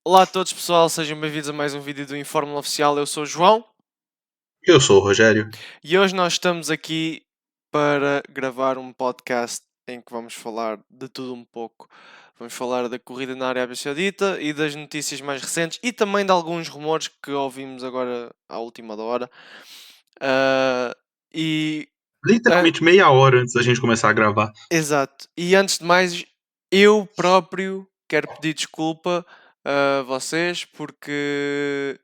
Olá a todos, pessoal, sejam bem-vindos a mais um vídeo do Infórmula Oficial. Eu sou o João Eu sou o Rogério. e hoje nós estamos aqui para gravar um podcast em que vamos falar de tudo um pouco. Vamos falar da corrida na Arábia Saudita e das notícias mais recentes e também de alguns rumores que ouvimos agora à última da hora. Ah, e ah, Literalmente meia hora antes da gente começar a gravar. Exato. E antes de mais, eu próprio quero pedir desculpa a vocês porque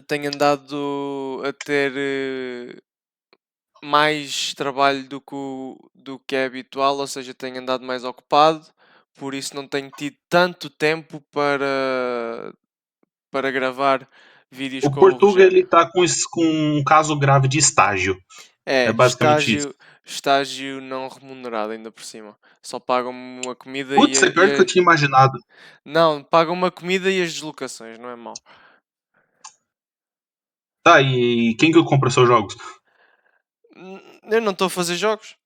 tenho andado a ter mais trabalho do que é habitual, ou seja, tenho andado mais ocupado, por isso não tenho tido tanto tempo para gravar vídeos O com o Portuga ele Rogério. tá com um caso grave de estágio. É É, basicamente isso. estágio não remunerado ainda por cima. Só pagam-me uma comida Putz, é pior do que eu tinha imaginado. Não, pagam uma comida e as deslocações, não é mau. Tá, e quem que compra seus jogos? Eu não estou a fazer jogos.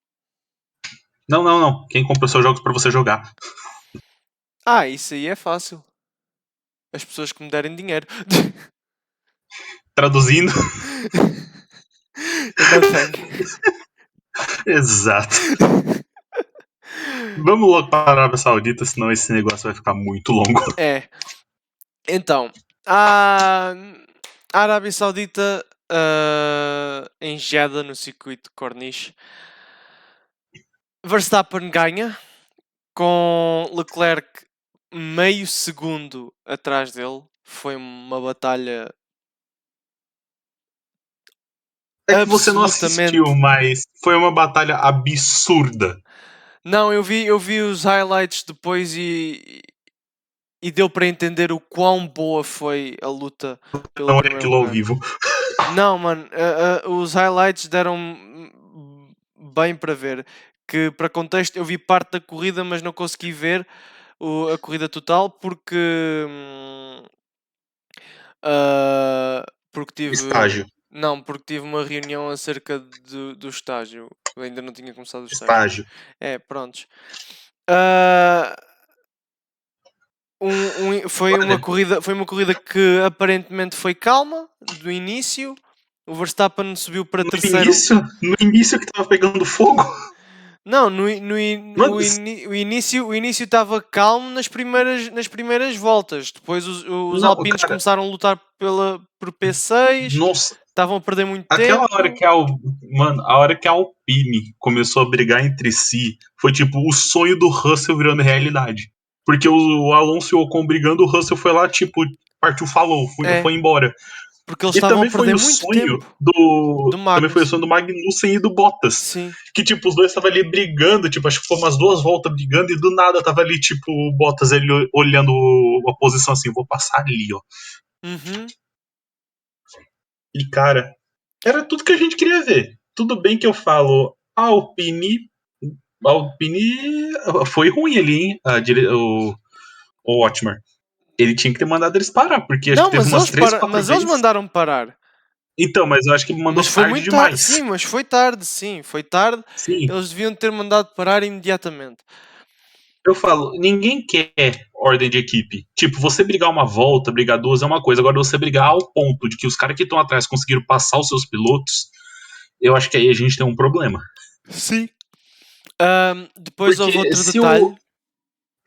Não. Quem compra seus jogos pra você jogar? Ah, isso aí é fácil. As pessoas que me derem dinheiro. Traduzindo. Eu não tenho. Exato. Vamos logo para a Arábia Saudita, senão esse negócio vai ficar muito longo. É. Então, a Arábia Saudita em Jeddah, no circuito de Corniche, Verstappen ganha com Leclerc meio segundo atrás dele. Foi uma batalha É que você não assistiu, absolutamente. mas foi uma batalha absurda. Não, eu vi os highlights depois e deu para entender o quão boa foi a luta pelo Não é primeiro aquilo ao lugar. vivo. Não, mano, os highlights deram bem para ver. Que, para contexto, eu vi parte da corrida, mas não consegui ver a corrida total porque tive. Estágio. Não, porque tive uma reunião acerca do estágio. Eu ainda não tinha começado o estágio. Estágio. É, prontos. Ah, Olha, foi uma corrida que aparentemente foi calma do início. O Verstappen subiu para no terceiro. início, no início que tava pegando fogo. Não, Mano, o início estava calmo nas primeiras voltas. Depois os não, alpinos cara, começaram a lutar por P6, nossa, estavam a perder muito aquela hora tempo. que mano, a hora que a Alpine começou a brigar entre si, foi tipo o sonho do Russell virando realidade. Porque o Alonso e o Ocon brigando, o Russell foi lá, tipo, partiu, falou, É, foi embora. porque eles E estavam a também foi perder o muito sonho tempo do. do Também foi o sonho Magnussen. do Magnussen e do Bottas. Sim. Que, tipo, os dois estavam ali brigando, tipo, acho que foi umas 2 voltas brigando, e do nada tava ali, tipo, o Bottas ele olhando a posição assim, vou passar ali, ó. Uhum. E, cara, era tudo que a gente queria ver. Tudo bem que eu falo, a Alpine foi ruim ali, hein? O Watchman. Ele tinha que ter mandado eles parar, porque acho Não, que teve umas 3, 4 mas eles vezes. mandaram parar. Então, mas eu acho que mandou Mas foi tarde muito tarde, demais. sim, mas foi tarde, sim, foi tarde. Sim, Eles deviam ter mandado parar imediatamente. eu falo, ninguém quer ordem de equipe. Tipo, você brigar uma volta, brigar duas é uma coisa. Agora, você brigar ao ponto de que os caras que estão atrás conseguiram passar os seus pilotos, eu acho que aí a gente tem um problema. Sim. Depois houve Porque outro se o. detalhe.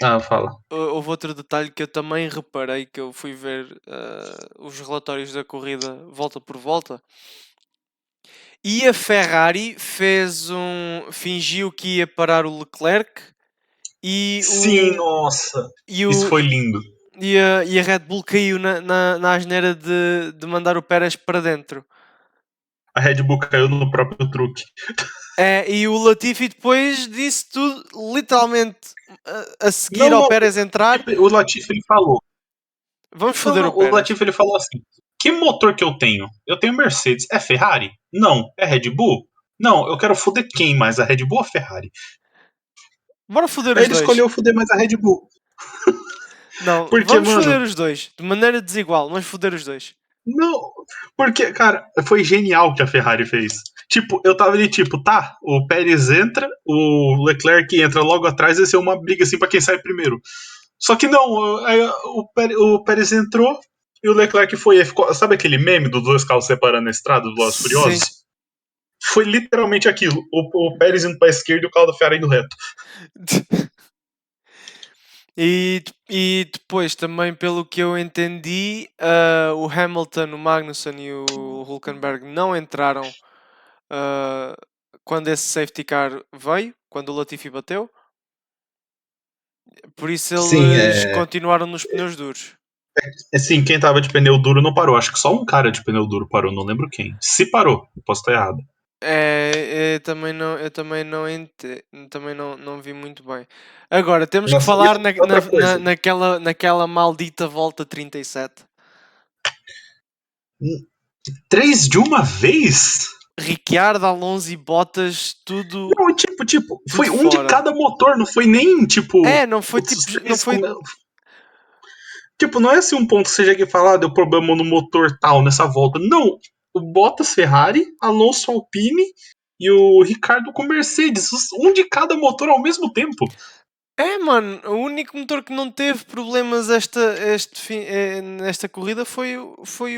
Ah, fala. Houve outro detalhe que eu também reparei que eu fui ver os relatórios da corrida volta por volta. E a Ferrari fingiu que ia parar o Leclerc e Sim, o, nossa. e Isso o, foi lindo. e a Red Bull caiu na asneira de mandar o Pérez para dentro. A Red Bull caiu no próprio truque. É, e o Latifi depois disse tudo, literalmente, a seguir Não, ao não. Pérez entrar, O Latifi ele falou. vamos Não, foder não. o O Pérez. Latifi ele falou assim: que motor que eu tenho? Eu tenho Mercedes. É Ferrari? Não. É Red Bull? Não. Eu quero foder quem mais? A Red Bull ou a Ferrari? Bora foder Aí os ele dois. escolheu foder mais a Red Bull. Não, Porque, vamos mano, foder os dois. De maneira desigual, vamos foder os dois. não. Porque, cara, foi genial o que a Ferrari fez. Tipo, eu tava ali, tipo, tá, o Pérez entra, o Leclerc entra logo atrás, e ser uma briga assim pra quem sai primeiro. Só que não, aí o Pérez entrou e o Leclerc foi. Sabe aquele meme dos dois carros separando a estrada dos Velozes e Sim. Furiosos? Foi literalmente aquilo. O Pérez indo pra esquerda e o carro da Ferrari indo reto. E depois, também pelo que eu entendi, o Hamilton, o Magnussen e o Hülkenberg não entraram quando esse safety car veio, quando o Latifi bateu. Por isso Sim, eles continuaram nos pneus duros. Assim, quem tava de pneu duro não parou. Acho que só um cara de pneu duro parou, não lembro quem. Se parou, posso estar errado. Também não vi muito bem. Agora, temos que Nossa, falar outra coisa. naquela maldita volta 37. 3 de uma vez? Ricciardo, Alonso e Bottas, tudo, Não, foi tudo um de fora. cada motor, não foi nem, Não foi putz, tipo, os não três foi. Tipo, não é assim um ponto que você chega e fala, deu problema no motor tal nessa volta. Não. O Bottas Ferrari, Alonso Alpine e o Ricardo com Mercedes. Um de cada motor ao mesmo tempo. Mano, o único motor que não teve problemas nesta corrida foi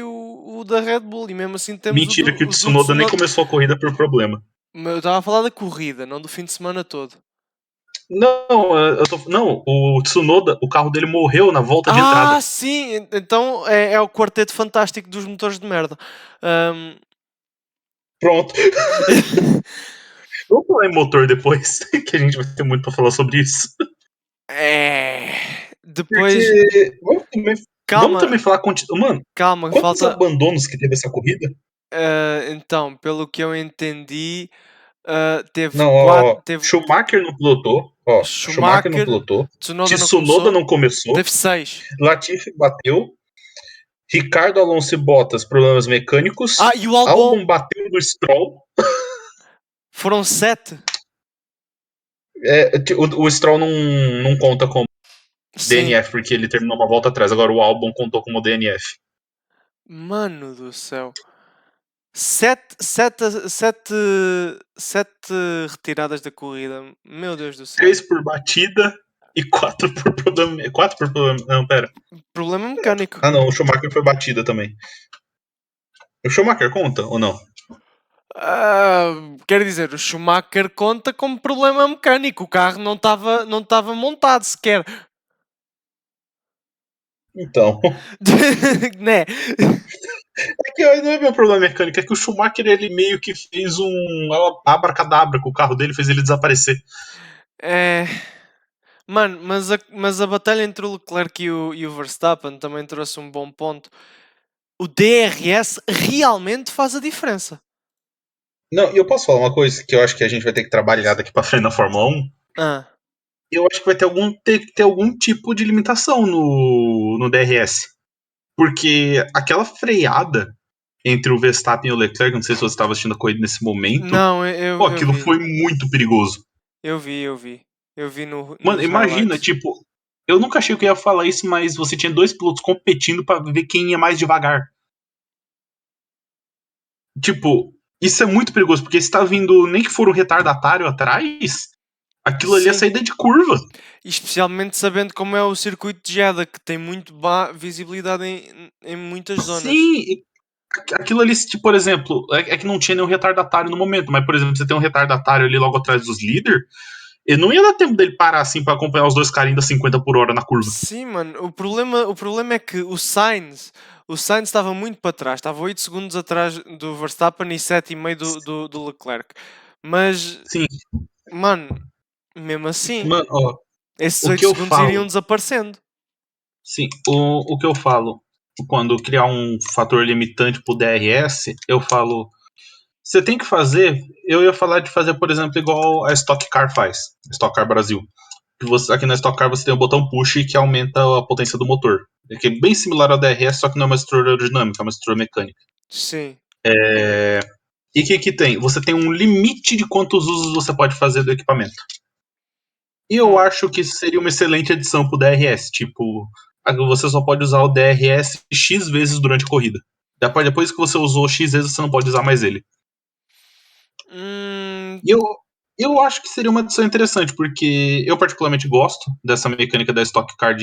o da Red Bull. E mesmo assim temos o Mentira que o do Tsunoda nem Tsunoda. começou a corrida por problema. Eu estava a falar da corrida, não do fim de semana todo. Não, não, o Tsunoda, o carro dele morreu na volta de entrada. Sim! Então é o quarteto fantástico dos motores de merda. Ahm, Pronto. Vamos falar em motor depois, que a gente vai ter muito pra falar sobre isso. Depois, Porque vamos também calma, falar. Mano, calma, quantos falta. abandonos que teve essa corrida? Então, pelo que eu entendi, teve Não, quatro. ó, Teve Schumacher não pilotou. Ó, Schumacher não Schumacher, pilotou. Tsunoda não Tsunoda começou, não começou. teve 6. Latifi bateu. Ricardo Alonso e Bottas, problemas mecânicos. E o Albon Albon bateu no Stroll. foram 7. O Stroll não conta como Sim, DNF, porque ele terminou uma volta atrás. Agora o Albon contou como DNF. mano do céu. 7 retiradas da corrida. Meu Deus do céu. 3 por batida e 4 por problema. 4 por problema. Não, pera. Problema mecânico. Ah, não, o Schumacher foi batida também. O Schumacher conta ou não? Quer dizer, o Schumacher conta como problema mecânico. O carro não estava montado sequer. Então. Né? É que não é meu problema mecânico, é que o Schumacher ele meio que fez um abracadabra com o carro dele, fez ele desaparecer. É. Mano, mas a batalha entre o Leclerc e o Verstappen também trouxe um bom ponto. O DRS realmente faz a diferença. Não, e eu posso falar uma coisa que eu acho que a gente vai ter que trabalhar daqui pra frente na Fórmula 1? Ah, Eu acho que vai ter algum tipo de limitação no DRS. Porque aquela freada entre o Verstappen e o Leclerc, não sei se você estava assistindo a corrida nesse momento, não, pô, eu aquilo vi. foi muito perigoso. Eu vi, eu vi. Eu vi Mano, nos imagina, highlights. tipo, eu nunca achei que eu ia falar isso, mas você tinha dois pilotos competindo pra ver quem ia mais devagar. Tipo, isso é muito perigoso, porque se tá vindo, nem que for um retardatário atrás, aquilo ali é Sim. saída de curva. Especialmente sabendo como é o circuito de Jeddah, que tem muito visibilidade em muitas zonas. Sim, aquilo ali, por exemplo, é que não tinha nenhum retardatário no momento, mas, por exemplo, você tem um retardatário ali logo atrás dos líderes, e não ia dar tempo dele parar assim pra acompanhar os dois carinhos a 50 por hora na curva. Sim, mano. O problema é que o Sainz estava muito para trás. Estava 8 segundos atrás do Verstappen e 7,5 do Leclerc. Mas, Sim, mano, mesmo assim, mano, ó, esses o 8 que eu segundos iriam falo, desaparecendo. sim, o que eu falo, quando criar um fator limitante pro DRS, eu falo, você tem que fazer, eu ia falar de fazer, por exemplo, igual a Stock Car faz, Stock Car Brasil. Que aqui na Stock Car você tem o botão push que aumenta a potência do motor. Que é bem similar ao DRS, só que não é uma estrutura aerodinâmica, é uma estrutura mecânica. Sim. E o que tem? Você tem um limite de quantos usos você pode fazer do equipamento. E eu Hum. acho que isso seria uma excelente adição pro DRS. Tipo, você só pode usar o DRS X vezes durante a corrida. Depois que você usou X vezes, você não pode usar mais ele. Hum, E eu, Eu acho que seria uma adição interessante, porque eu particularmente gosto dessa mecânica da Stock Car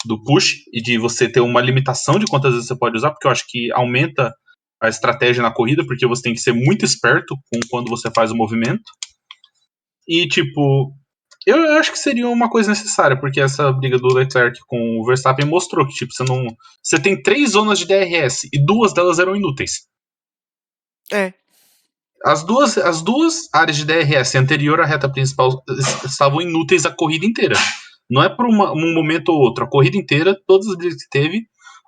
do push e de você ter uma limitação de quantas vezes você pode usar, porque eu acho que aumenta a estratégia na corrida, porque você tem que ser muito esperto com quando você faz o movimento. E, tipo, eu acho que seria uma coisa necessária, porque essa briga do Leclerc com o Verstappen mostrou que, tipo, você tem 3 zonas de DRS e 2 delas eram inúteis. É, As duas áreas de DRS anterior à reta principal estavam inúteis a corrida inteira. Não é por um momento ou outro. A corrida inteira, todas as brigas que teve,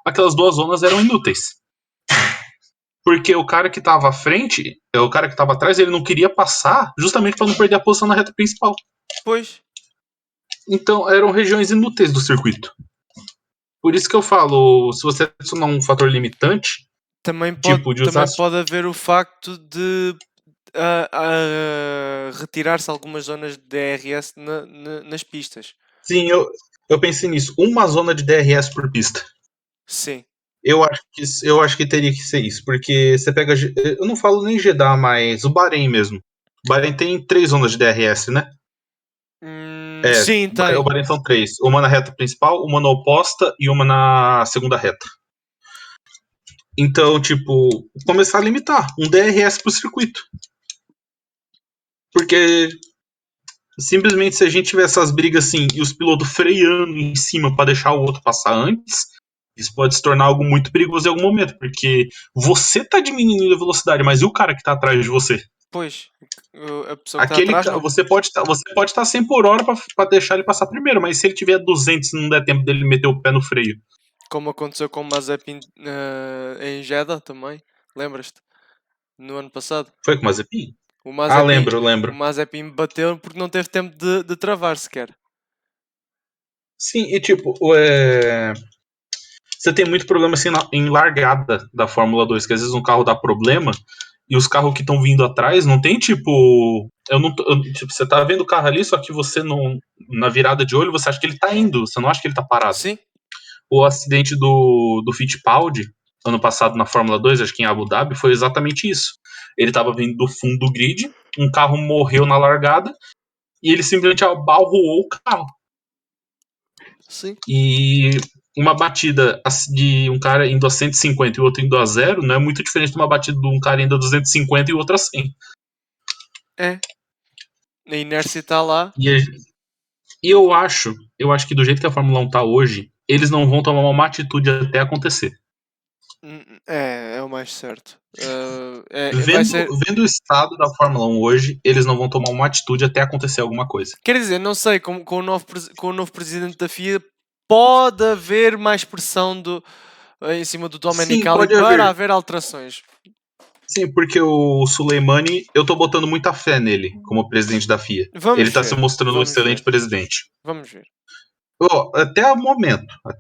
aquelas 2 zonas eram inúteis. Porque o cara que estava à frente, o cara que estava atrás, ele não queria passar justamente para não perder a posição na reta principal. pois. Então eram regiões inúteis do circuito. Por isso que eu falo, se você adicionar um fator limitante, tipo de usar. Também pode haver o facto de retirar-se algumas zonas de DRS nas pistas. Sim, eu pensei nisso. Uma zona de DRS por pista. Sim. Eu acho que teria que ser isso, porque você pega. Eu não falo nem Jeddah, mas o Bahrein mesmo. O Bahrein tem 3 zonas de DRS, né? Sim, O tem. Bahrein são 3. Uma na reta principal, uma na oposta e uma na segunda reta. Então, tipo, começar a limitar um DRS pro circuito. Porque simplesmente se a gente tiver essas brigas assim e os pilotos freando em cima para deixar o outro passar antes, isso pode se tornar algo muito perigoso em algum momento, porque você tá diminuindo a velocidade, mas e o cara que tá atrás de você? Pois, a pessoa que está atrás não. Você pode estar 100 por hora para deixar ele passar primeiro, mas se ele tiver 200 e não der tempo dele meter o pé no freio. Como aconteceu com o Mazepin em Jeddah também. Lembras-te? No ano passado. Foi com o Mazepin? O Ah, Mazepin, lembro, o lembro. Mazepin bateu porque não teve tempo de travar sequer. Sim, e tipo, você tem muito problema assim em largada da Fórmula 2, que às vezes um carro dá problema e os carros que estão vindo atrás não tem tipo. Tipo, você tá vendo o carro ali, só que você não. Na virada de olho, você acha que ele tá indo, você não acha que ele tá parado. Sim, O acidente do Fittipaldi, ano passado na Fórmula 2, acho que em Abu Dhabi, foi exatamente isso. Ele tava vindo do fundo do grid, um carro morreu na largada e ele simplesmente abalroou o carro. sim. E uma batida de um cara indo a 150 e o outro indo a 0 não é muito diferente de uma batida de um cara indo a 250 e o outro a 100. É. A inércia está lá. E, e eu acho que do jeito que a Fórmula 1 tá hoje, eles não vão tomar uma atitude até acontecer. É o mais certo. Vai Vendo, ser. vendo o estado da Fórmula 1 hoje, eles não vão tomar uma atitude até acontecer alguma coisa. Quer dizer, não sei, com o novo presidente da FIA pode haver mais pressão em cima do Sim, Domenicali pode para haver. haver alterações. Sim, porque o Soleimani, eu tô botando muita fé nele como presidente da FIA. Vamos Ele tá se ver, mostrando um vamos excelente ver, presidente. vamos ver. Até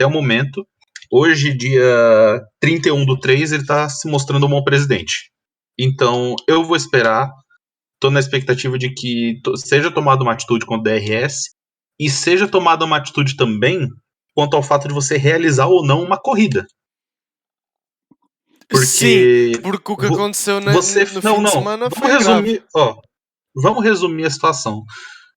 o momento, hoje, dia 31/3, ele tá se mostrando um bom presidente. Então, eu vou esperar, tô na expectativa de que seja tomada uma atitude com o DRS e seja tomada uma atitude também quanto ao fato de você realizar ou não uma corrida. Sim, Porque porque o que aconteceu você. no Não, fim de não. semana Vamos foi grave. resumir. Ó, vamos resumir a situação.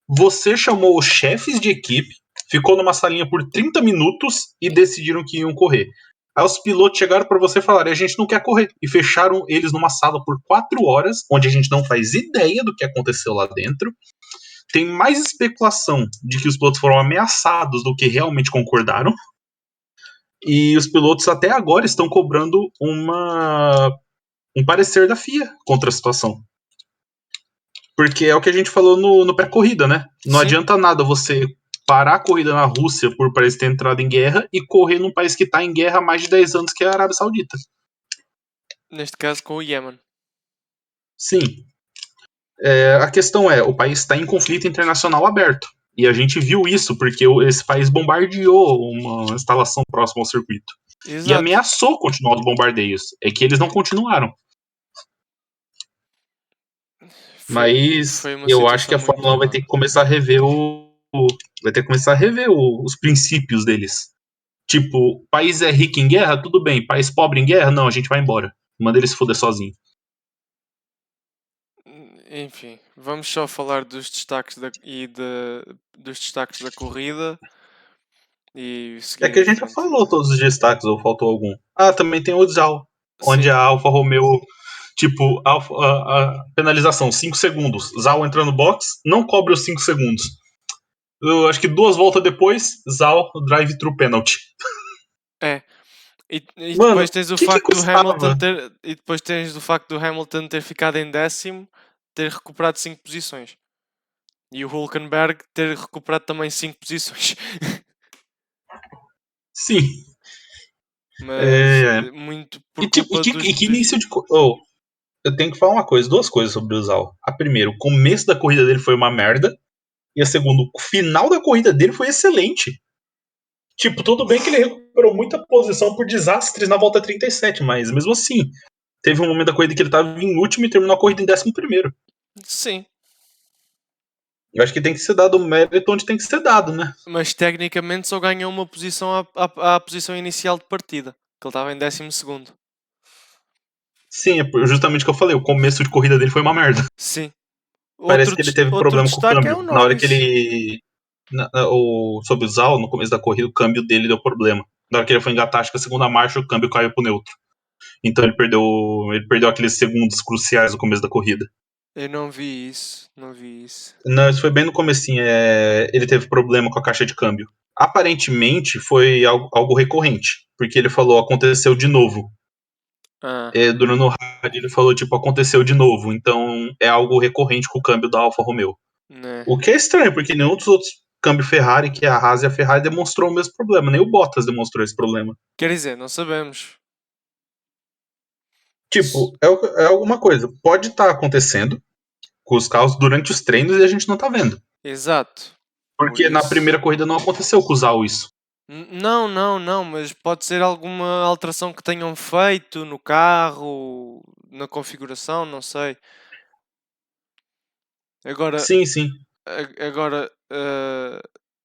Você chamou os chefes de equipe, ficou numa salinha por 30 minutos e decidiram que iam correr. Aí os pilotos chegaram para você e falaram: a gente não quer correr. E fecharam eles numa sala por 4 horas, onde a gente não faz ideia do que aconteceu lá dentro. Tem mais especulação de que os pilotos foram ameaçados do que realmente concordaram. E os pilotos até agora estão cobrando um parecer da FIA contra a situação. Porque é o que a gente falou no pré-corrida, né? Não Sim, adianta nada você parar a corrida na Rússia por país ter entrado em guerra e correr num país que está em guerra há mais de 10 anos, que é a Arábia Saudita. neste caso com o Yemen. Sim. A questão é, o país está em conflito internacional aberto. E a gente viu isso porque esse país bombardeou uma instalação próxima ao circuito. E Exato. ameaçou continuar os bombardeios. É que eles não continuaram. Mas Foi uma eu acho que situação a muito Fórmula 1 vai má. ter que começar a rever vai ter que começar a rever os princípios deles. Tipo, país é rico em guerra, tudo bem. País pobre em guerra, não, a gente vai embora. Manda eles se foder sozinho. Enfim, vamos só falar dos destaques dos destaques da corrida e É seguir que a em gente já frente. falou todos os destaques, ou faltou algum. Ah, também tem o Zhao, onde Sim, a Alfa Romeo, tipo, a penalização, 5 segundos. Zhao entra no box, não cobre os 5 segundos. Eu acho que 2 voltas depois, Zhao drive-thru penalty. é. E Mano, depois o tens o que facto do Hamilton custava? ter. E depois tens o facto do Hamilton ter ficado em décimo, ter recuperado 5 posições. E o Hulkenberg ter recuperado também 5 posições. Sim. Mas É... muito por E, tipo, culpa e que dos. início de. Oh, eu tenho que falar uma coisa, duas coisas sobre o Zhao. A primeira, o começo da corrida dele foi uma merda. E a segunda, o final da corrida dele foi excelente. Tipo, tudo bem que ele recuperou muita posição por desastres na volta 37, mas mesmo assim, teve um momento da corrida que ele estava em último e terminou a corrida em 11º. Sim, Eu acho que tem que ser dado o mérito onde tem que ser dado, né? mas tecnicamente só ganhou uma posição à posição inicial de partida, que ele estava em 12º. Sim, é justamente o que eu falei, o começo de corrida dele foi uma merda. Sim. Parece que ele teve Outro problema com o destaque é câmbio. o Na hora que Norris. ele. Sobre o Zal, no começo da corrida, o câmbio dele deu problema. Na hora que ele foi engatar, acho que a segunda marcha, o câmbio caiu pro neutro. Então ele perdeu aqueles segundos cruciais no começo da corrida. Eu não vi isso, não vi isso. Não, isso foi bem no comecinho. Ele teve problema com a caixa de câmbio. Aparentemente foi algo recorrente, porque ele falou aconteceu de novo. Ah, Durante o rádio ele falou tipo aconteceu de novo, então é algo recorrente com o câmbio da Alfa Romeo. né. O que é estranho, porque nenhum dos outros câmbio Ferrari, que é a Haas e a Ferrari, demonstrou o mesmo problema. Nem o Bottas demonstrou esse problema. Quer dizer, não sabemos. Tipo, é alguma coisa. Pode estar acontecendo com os carros durante os treinos e a gente não tá vendo. Exato. Por Porque na isso. primeira corrida não aconteceu com o Zal isso. Não, não, não, mas pode ser alguma alteração que tenham feito no carro, na configuração, não sei. Agora, Sim, sim. agora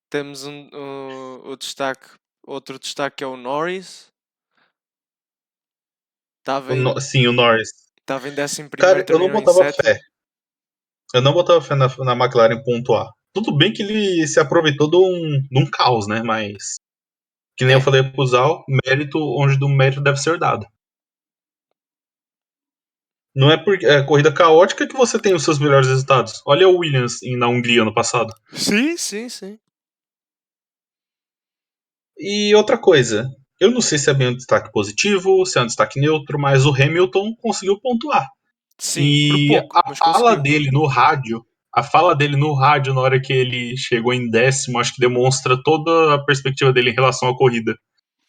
temos o destaque, outro destaque é o Norris. Sim, o Norris. Estava em 11º, Cara, eu não terminou em botava sétimo. fé. Eu não botava fé na McLaren pontuar. Tudo bem que ele se aproveitou de um caos, né? Mas, que nem eu É, falei pro Zal, mérito onde do mérito deve ser dado. Não é por corrida caótica que você tem os seus melhores resultados. Olha o Williams na Hungria ano passado. sim, sim, sim. E outra coisa, eu não sei se é bem um destaque positivo, se é um destaque neutro, mas o Hamilton conseguiu pontuar. Sim, por E pouco, a mas fala conseguiu. dele no rádio, a fala dele no rádio na hora que ele chegou em décimo, acho que demonstra toda a perspectiva dele em relação à corrida.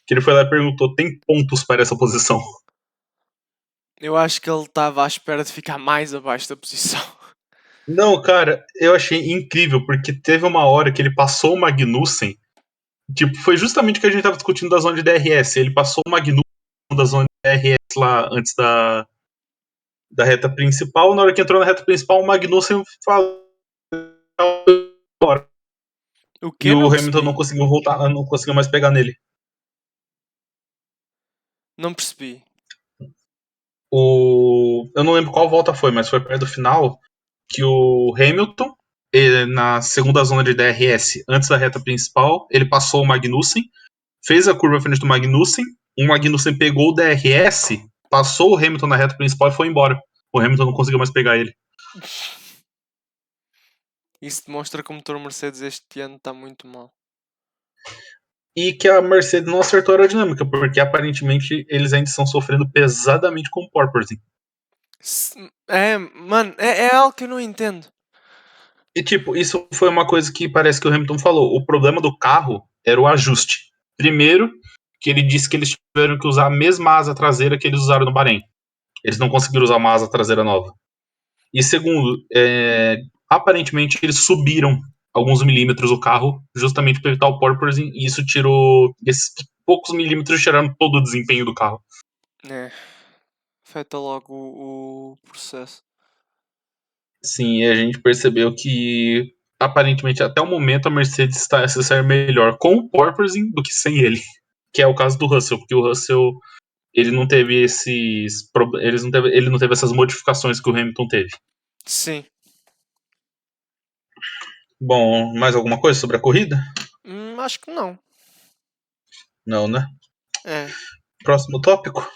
Que ele foi lá e perguntou: tem pontos para essa posição? Eu acho que ele estava à espera de ficar mais abaixo da posição. Não, cara, eu achei incrível, porque teve uma hora que ele passou o Magnussen. Tipo, foi justamente o que a gente tava discutindo da zona de DRS. Ele passou o Magnussen da zona de DRS lá antes da reta principal. Na hora que entrou na reta principal, o Magnussen falou. O E que o não Hamilton não percebi? conseguiu voltar, não conseguiu mais pegar nele. Não percebi. Eu não lembro qual volta foi, mas foi perto do final que o Hamilton, na segunda zona de DRS, antes da reta principal, ele passou o Magnussen, fez a curva à frente do Magnussen, o Magnussen pegou o DRS, passou o Hamilton na reta principal e foi embora. O Hamilton não conseguiu mais pegar ele. Isso demonstra que o motor Mercedes este ano está muito mal. E que a Mercedes não acertou a aerodinâmica, porque aparentemente eles ainda estão sofrendo pesadamente com o porpoising. Mano, é algo que eu não entendo. E tipo, isso foi uma coisa que parece que o Hamilton falou. O problema do carro era o ajuste. Primeiro, que ele disse que eles tiveram que usar a mesma asa traseira que eles usaram no Bahrein. Eles não conseguiram usar uma asa traseira nova. E segundo, aparentemente eles subiram alguns milímetros o carro justamente para evitar o porpoising, e isso tirou. Esses poucos milímetros tiraram todo o desempenho do carro. É, afeta logo o processo. Sim, e a gente percebeu que aparentemente até o momento a Mercedes está se sair melhor com o porpoising do que sem ele, que é o caso do Russell, porque o Russell ele não teve ele não teve essas modificações que o Hamilton teve. Sim, Bom, mais alguma coisa sobre a corrida? Acho que não. Não, né? É. Próximo tópico.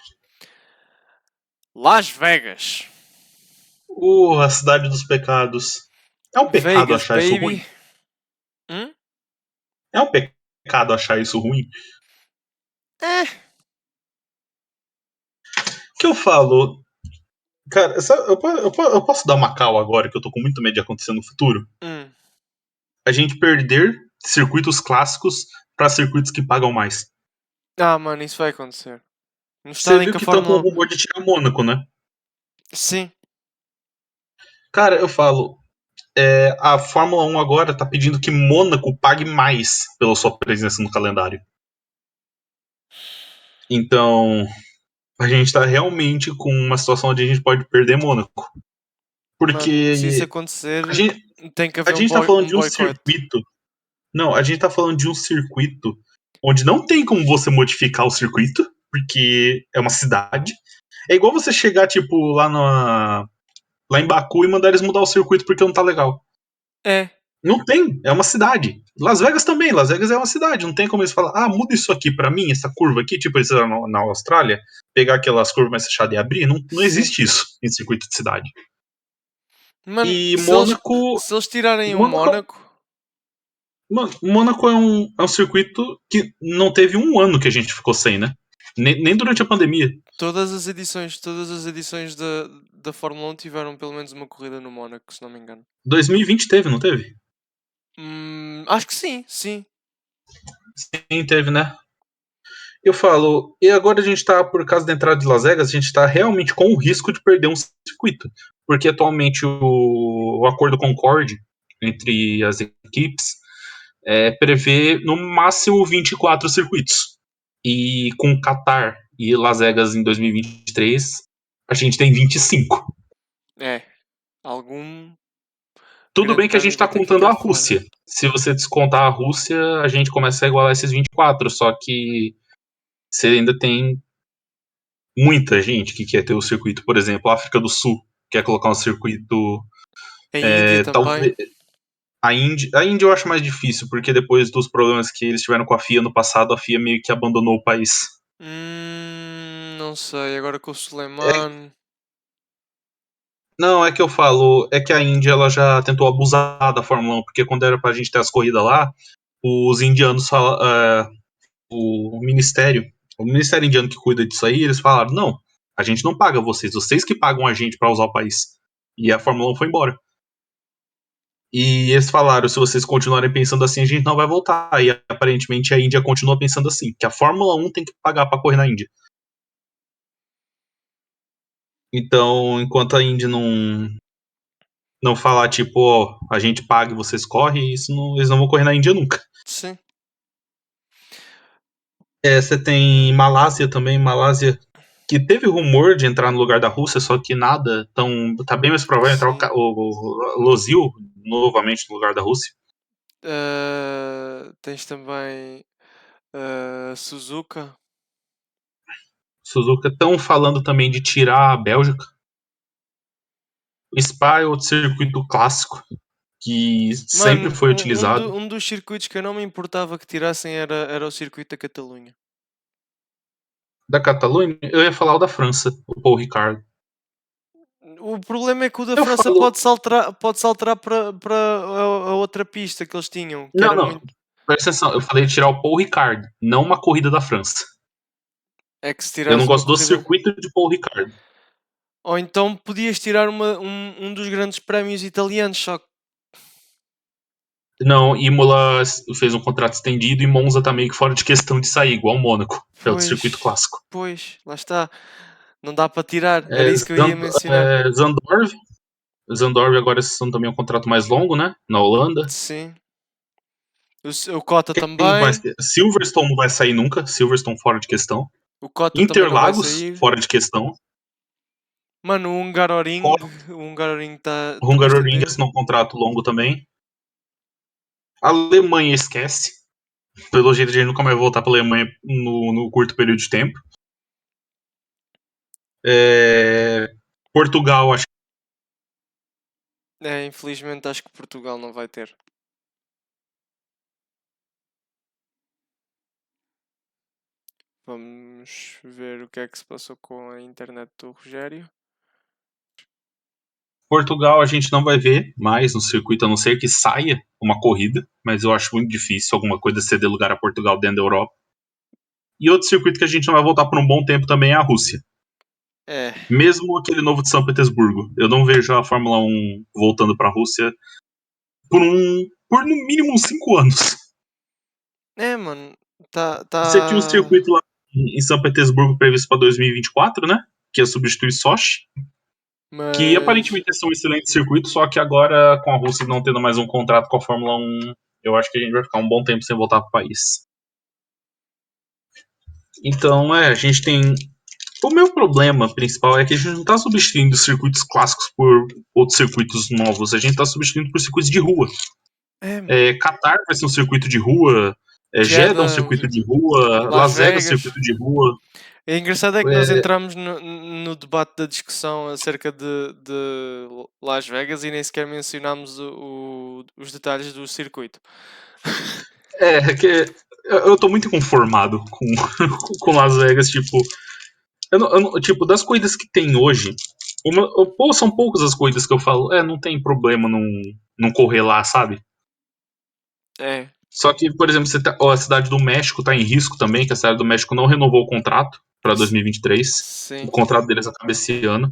Las Vegas. A cidade dos pecados. É um pecado Vegas, achar isso ruim? baby. Hum? É um pecado achar isso ruim? É. O que eu falo? Cara, eu posso dar uma cal agora, que eu tô com muito medo de acontecer no futuro? Hum. A gente perder circuitos clássicos pra circuitos que pagam mais. Ah, mano, isso vai acontecer. No Você estado em viu que a que estão com o Fórmula. rumor de tirar Mônaco, né? Sim. Cara, eu falo, a Fórmula 1 agora tá pedindo que Mônaco pague mais pela sua presença no calendário. Então, a gente tá realmente com uma situação onde a gente pode perder Mônaco. Mano, se isso Porque a acontecer, gente, tem que a haver gente tá falando um de um boicote. circuito. Não, a gente tá falando de um circuito onde não tem como você modificar o circuito, porque é uma cidade. É igual você chegar, tipo, lá em Baku e mandar eles mudar o circuito porque não tá legal. É. Não tem, é uma cidade. Las Vegas também, Las Vegas é uma cidade. Não tem como eles falar, muda isso aqui pra mim, essa curva aqui, tipo eles fizeram na Austrália, pegar aquelas curvas mais fechadas e abrir. Não, não Sim. existe isso em circuito de cidade. Mano, E Mônaco. se eles tirarem o Mônaco, Mónaco, mano, Mônaco é um circuito que não teve um ano que a gente ficou sem, né? Nem durante a pandemia. todas as edições da Fórmula 1 tiveram pelo menos uma corrida no Mónaco, se não me engano. 2020 teve, não teve? Acho que sim, sim. Sim, teve, né? Eu falo, e agora a gente tá, por causa da entrada de Las Vegas, a gente tá realmente com o risco de perder um circuito. Porque atualmente o acordo Concorde entre as equipes prevê no máximo 24 circuitos. E com Qatar e Las Vegas em 2023, a gente tem 25. É. Algum Tudo grande bem que a prémio gente vai tá ter que contando ficar a de fora. Rússia. Se você descontar a Rússia, a gente começa a igualar esses 24. Só que você ainda tem muita gente que quer ter o circuito, por exemplo, a África do Sul quer colocar um circuito. A Índia também. Talvez a Índia eu acho mais difícil, porque depois dos problemas que eles tiveram com a FIA no passado, a FIA meio que abandonou o país. Não sei. Agora com o É, Suleiman. não, é que eu falo, é que a Índia ela já tentou abusar da Fórmula 1, porque quando era pra gente ter as corridas lá, os indianos o ministério indiano que cuida disso aí, eles falaram, não, a gente não paga vocês que pagam a gente pra usar o país. E a Fórmula 1 foi embora. E eles falaram, se vocês continuarem pensando assim, a gente não vai voltar. E aparentemente a Índia continua pensando assim, que a Fórmula 1 tem que pagar pra correr na Índia. Então, enquanto a Índia não falar, tipo, ó, a gente paga e vocês correm, eles não vão correr na Índia nunca. Sim. Você tem Malásia também, Malásia, que teve rumor de entrar no lugar da Rússia, só que nada. Então, tá bem mais provável entrar Sim. o Losil novamente no lugar da Rússia. Tens também Suzuka. Suzuka estão falando também de tirar a Bélgica. O Spa é outro circuito clássico que sempre Mano, foi utilizado. um dos circuitos que eu não me importava que tirassem era o circuito da Catalunha. Da Catalunha, eu ia falar o da França, o Paul Ricard. O problema é que o da Eu França falo, pode saltar para a outra pista que eles tinham, que não, era não, muito. presta atenção, eu falei de tirar o Paul Ricard, não uma corrida da França. É que se Eu não tirares uma gosto do corrida. circuito de Paul Ricard. Ou então podias tirar um dos grandes prémios italianos, só que. Não, Imola fez um contrato estendido e Monza tá meio que fora de questão de sair, igual o Mônaco, que é outro circuito Pois, clássico. pois, lá está. Não dá para tirar. Era isso que eu ia mencionar. Zandorf agora são também um contrato mais longo, né? Na Holanda. Sim. O Cota Quem mais? também. Silverstone não vai sair nunca. Silverstone fora de questão. O Cota também não vai Interlagos sair. fora de questão. Mano, Fora, O Hungaroring tá para Hungaroring estender. assinou um contrato longo também. A Alemanha esquece. Pelo jeito a gente nunca mais vai voltar para a Alemanha no curto período de tempo. Portugal, acho É, infelizmente acho que Portugal não vai ter. Vamos ver o que é que se passou com a internet do Rogério. Portugal a gente não vai ver mais no circuito, a não ser que saia uma corrida, mas eu acho muito difícil alguma coisa ceder lugar a Portugal dentro da Europa. E outro circuito que a gente não vai voltar por um bom tempo também é a Rússia. É, Mesmo aquele novo de São Petersburgo. Eu não vejo a Fórmula 1 voltando para a Rússia por no mínimo uns 5 anos. mano, tá, Você tinha um tá, circuito lá em São Petersburgo previsto para 2024, né? Que ia substituir Sochi. Que mas aparentemente ia ser um excelente circuito, só que agora, com a Rússia não tendo mais um contrato com a Fórmula 1, eu acho que a gente vai ficar um bom tempo sem voltar para o país. Então, a gente tem. O meu problema principal é que a gente não está substituindo circuitos clássicos por outros circuitos novos, a gente está substituindo por circuitos de rua. mano, Qatar vai ser um circuito de rua, Jeddah é um Jeddah, circuito de rua, Las Las Vegas é um Vegas. circuito de rua. É engraçado é que nós É, entramos no debate da discussão acerca de Las Vegas e nem sequer mencionámos os detalhes do circuito. que eu tô muito conformado com Las Vegas, tipo, tipo, das corridas que tem hoje, são poucas as corridas que eu falo, não tem problema não correr lá, sabe? É, Só que, por exemplo, a cidade do México tá em risco também, que a cidade do México não renovou o contrato para 2023. O sim. contrato deles acaba esse ano.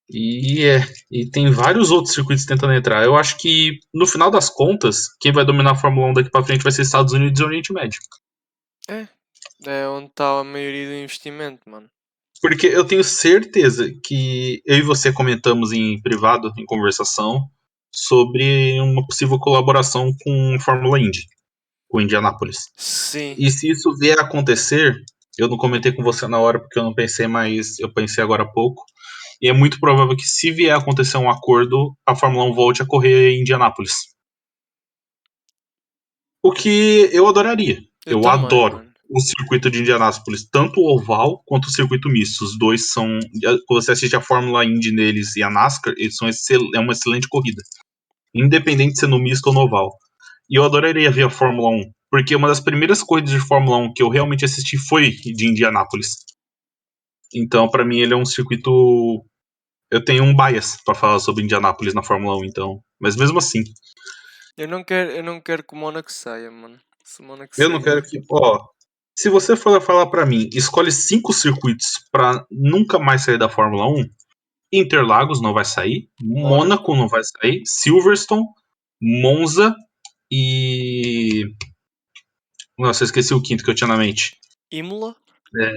E, e tem vários outros circuitos tentando entrar. Eu acho que, no final das contas, quem vai dominar a Fórmula 1 daqui pra frente vai ser Estados Unidos e Oriente Médio. É, é onde está a maioria do investimento, mano. Porque eu tenho certeza que eu e você comentamos em privado, em conversação, sobre uma possível colaboração com a Fórmula Indy, com Indianápolis. Sim, E se isso vier a acontecer, eu não comentei com você na hora porque eu não pensei, mas eu pensei agora há pouco. E é muito provável que, se vier a acontecer um acordo, a Fórmula 1 volte a correr em Indianápolis. O que eu adoraria. eu Eu também, adoro mano. o circuito de Indianápolis, tanto o oval quanto o circuito misto. Os dois são. Quando você assiste a Fórmula Indy neles e a NASCAR, eles são é uma excelente corrida. Independente de ser no misto ou no oval. E eu adoraria ver a Fórmula 1, porque uma das primeiras corridas de Fórmula 1 que eu realmente assisti foi de Indianápolis. Então, para mim, ele é um circuito. Eu tenho um bias para falar sobre Indianápolis na Fórmula 1, então. Mas mesmo assim, Eu não quero que o Mónaco saia, mano. Se o Mónaco eu não quero sair. que. Ó, se você for falar para mim, escolhe 5 circuitos para nunca mais sair da Fórmula 1, Interlagos não vai sair, Mónaco, Mônaco não vai sair, Silverstone, Monza e. Nossa, eu esqueci o quinto que eu tinha na mente. Imola, É...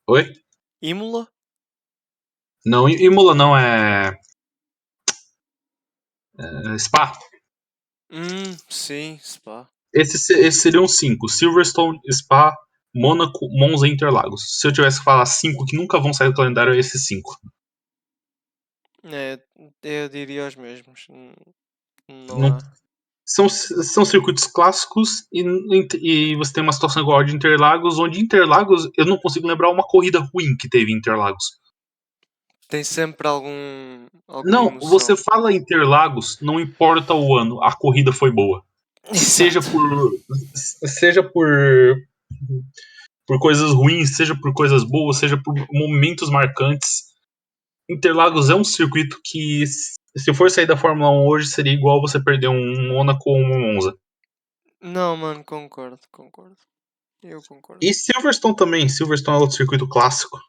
Oi? Imola. Não, Imola não Spa. Sim, Spa. Esses seriam 5: Silverstone, Spa, Mônaco, Monza e Interlagos. Se eu tivesse que falar 5 que nunca vão sair do calendário, é esses 5. É, eu diria os mesmos. Não Não, há. são circuitos clássicos e você tem uma situação igual a de Interlagos, onde Interlagos eu não consigo lembrar uma corrida ruim que teve em Interlagos. Tem sempre alguma Não, você emoção. fala Interlagos, não importa o ano, a corrida foi boa. Seja Exato. por seja por coisas ruins, seja por coisas boas, seja por momentos marcantes. Interlagos é um circuito que, se for sair da Fórmula 1 hoje, seria igual você perder um Mônaco ou um Monza. Não, mano, concordo, concordo. Eu concordo. E Silverstone também. Silverstone é outro circuito clássico.